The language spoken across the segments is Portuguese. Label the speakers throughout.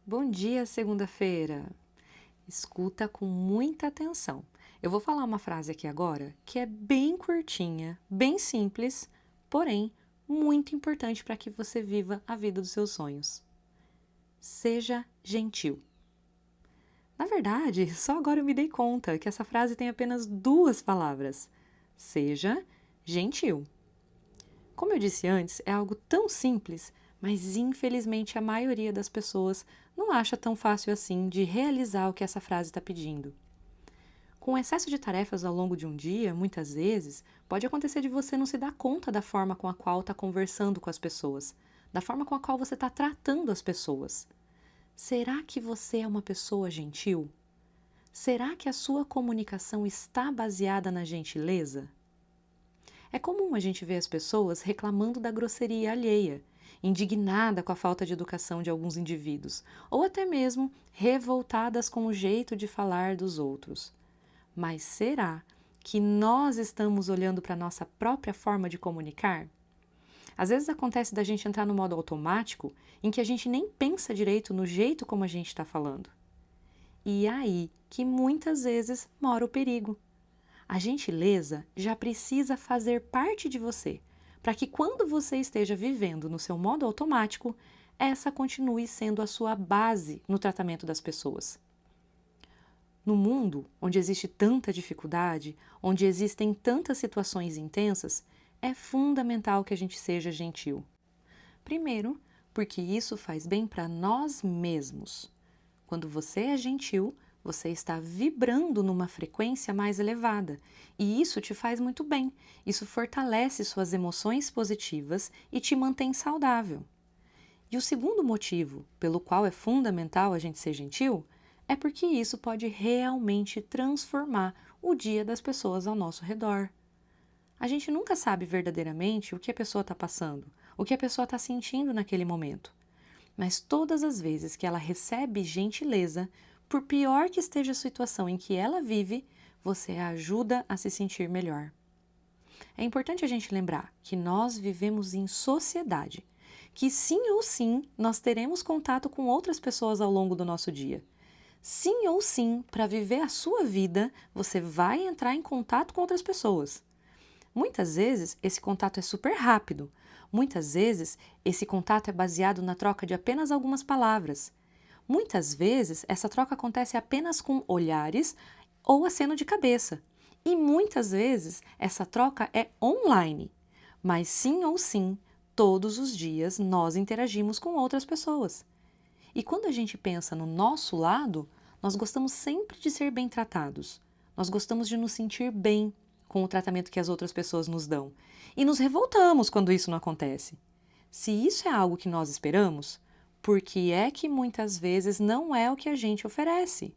Speaker 1: Bom dia, segunda-feira! Escuta com muita atenção. Eu vou falar uma frase aqui agora que é bem curtinha, bem simples, porém muito importante para que você viva a vida dos seus sonhos. Seja gentil. Na verdade, só agora eu me dei conta que essa frase tem apenas duas palavras. Seja gentil. Como eu disse antes, é algo tão simples, mas infelizmente a maioria das pessoas não acha tão fácil assim de realizar o que essa frase está pedindo. Com o excesso de tarefas ao longo de um dia, muitas vezes, pode acontecer de você não se dar conta da forma com a qual está conversando com as pessoas, da forma com a qual você está tratando as pessoas. Será que você é uma pessoa gentil? Será que a sua comunicação está baseada na gentileza? É comum a gente ver as pessoas reclamando da grosseria alheia, indignada com a falta de educação de alguns indivíduos, ou até mesmo revoltadas com o jeito de falar dos outros. Mas será que nós estamos olhando para a nossa própria forma de comunicar? Às vezes acontece da gente entrar no modo automático, em que a gente nem pensa direito no jeito como a gente está falando. E é aí que muitas vezes mora o perigo. A gentileza já precisa fazer parte de você, para que quando você esteja vivendo no seu modo automático, essa continue sendo a sua base no tratamento das pessoas. No mundo onde existe tanta dificuldade, onde existem tantas situações intensas, é fundamental que a gente seja gentil. Primeiro, porque isso faz bem para nós mesmos. Quando você é gentil, você está vibrando numa frequência mais elevada e isso te faz muito bem. Isso fortalece suas emoções positivas e te mantém saudável. E o segundo motivo pelo qual é fundamental a gente ser gentil é porque isso pode realmente transformar o dia das pessoas ao nosso redor. A gente nunca sabe verdadeiramente o que a pessoa está passando, o que a pessoa está sentindo naquele momento. Mas todas as vezes que ela recebe gentileza, por pior que esteja a situação em que ela vive, você a ajuda a se sentir melhor. É importante a gente lembrar que nós vivemos em sociedade, que sim ou sim nós teremos contato com outras pessoas ao longo do nosso dia. Sim ou sim, para viver a sua vida, você vai entrar em contato com outras pessoas. Muitas vezes esse contato é super rápido. Muitas vezes esse contato é baseado na troca de apenas algumas palavras. Muitas vezes essa troca acontece apenas com olhares ou aceno de cabeça. E muitas vezes essa troca é online. Mas sim ou sim, todos os dias nós interagimos com outras pessoas. E quando a gente pensa no nosso lado, nós gostamos sempre de ser bem tratados. Nós gostamos de nos sentir bem com o tratamento que as outras pessoas nos dão. E nos revoltamos quando isso não acontece. Se isso é algo que nós esperamos, por que é que muitas vezes não é o que a gente oferece?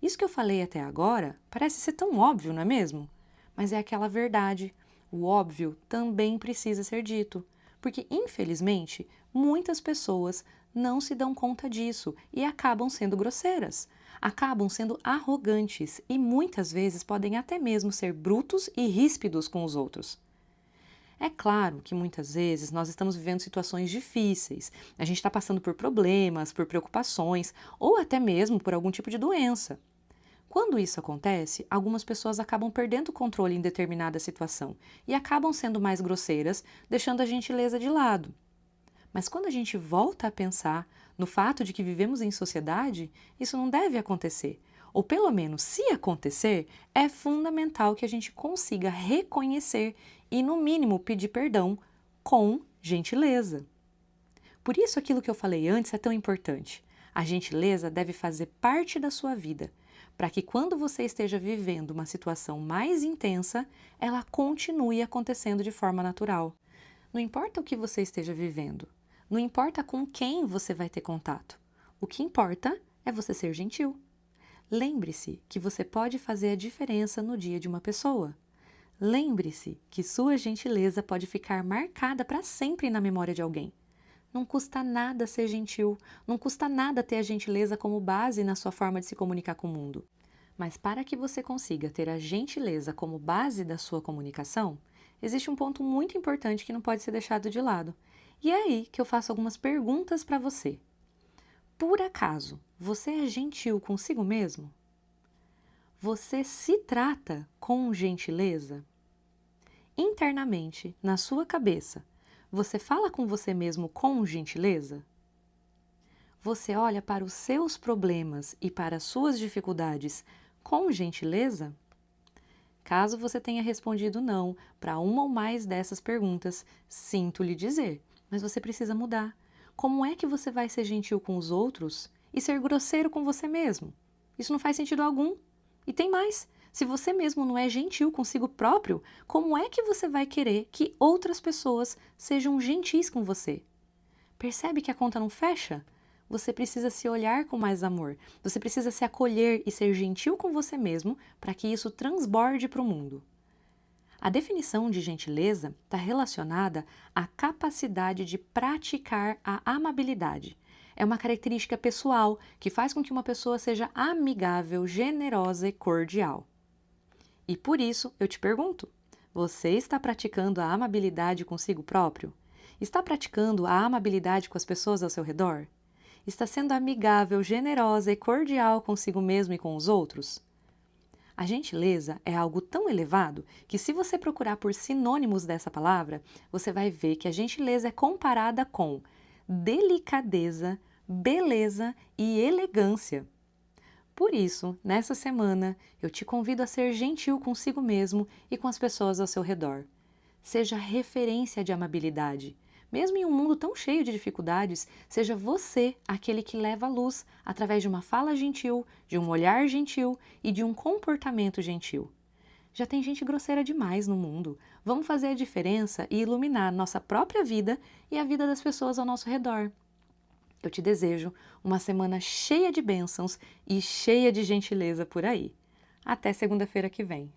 Speaker 1: Isso que eu falei até agora parece ser tão óbvio, não é mesmo? Mas é aquela verdade. O óbvio também precisa ser dito, porque infelizmente muitas pessoas não se dão conta disso e acabam sendo grosseiras, acabam sendo arrogantes e muitas vezes podem até mesmo ser brutos e ríspidos com os outros. É claro que muitas vezes nós estamos vivendo situações difíceis, a gente está passando por problemas, por preocupações ou até mesmo por algum tipo de doença. Quando isso acontece, algumas pessoas acabam perdendo o controle em determinada situação e acabam sendo mais grosseiras, deixando a gentileza de lado. Mas quando a gente volta a pensar no fato de que vivemos em sociedade, isso não deve acontecer. Ou pelo menos, se acontecer, é fundamental que a gente consiga reconhecer e, no mínimo, pedir perdão com gentileza. Por isso, aquilo que eu falei antes é tão importante. A gentileza deve fazer parte da sua vida, para que quando você esteja vivendo uma situação mais intensa, ela continue acontecendo de forma natural. Não importa o que você esteja vivendo, não importa com quem você vai ter contato. O que importa é você ser gentil. Lembre-se que você pode fazer a diferença no dia de uma pessoa. Lembre-se que sua gentileza pode ficar marcada para sempre na memória de alguém. Não custa nada ser gentil, não custa nada ter a gentileza como base na sua forma de se comunicar com o mundo. Mas para que você consiga ter a gentileza como base da sua comunicação, existe um ponto muito importante que não pode ser deixado de lado. E é aí que eu faço algumas perguntas para você. Por acaso, você é gentil consigo mesmo? Você se trata com gentileza? Internamente, na sua cabeça, você fala com você mesmo com gentileza? Você olha para os seus problemas e para as suas dificuldades com gentileza? Caso você tenha respondido não para uma ou mais dessas perguntas, sinto lhe dizer, mas você precisa mudar. Como é que você vai ser gentil com os outros e ser grosseiro com você mesmo? Isso não faz sentido algum. E tem mais: se você mesmo não é gentil consigo próprio, como é que você vai querer que outras pessoas sejam gentis com você? Percebe que a conta não fecha? Você precisa se olhar com mais amor. Você precisa se acolher e ser gentil com você mesmo para que isso transborde para o mundo. A definição de gentileza está relacionada à capacidade de praticar a amabilidade. É uma característica pessoal que faz com que uma pessoa seja amigável, generosa e cordial. E por isso eu te pergunto: você está praticando a amabilidade consigo próprio? Está praticando a amabilidade com as pessoas ao seu redor? Está sendo amigável, generosa e cordial consigo mesmo e com os outros? A gentileza é algo tão elevado que, se você procurar por sinônimos dessa palavra, você vai ver que a gentileza é comparada com delicadeza, beleza e elegância. Por isso, nessa semana, eu te convido a ser gentil consigo mesmo e com as pessoas ao seu redor. Seja referência de amabilidade. Mesmo em um mundo tão cheio de dificuldades, seja você aquele que leva a luz através de uma fala gentil, de um olhar gentil e de um comportamento gentil. Já tem gente grosseira demais no mundo. Vamos fazer a diferença e iluminar nossa própria vida e a vida das pessoas ao nosso redor. Eu te desejo uma semana cheia de bênçãos e cheia de gentileza por aí. Até segunda-feira que vem.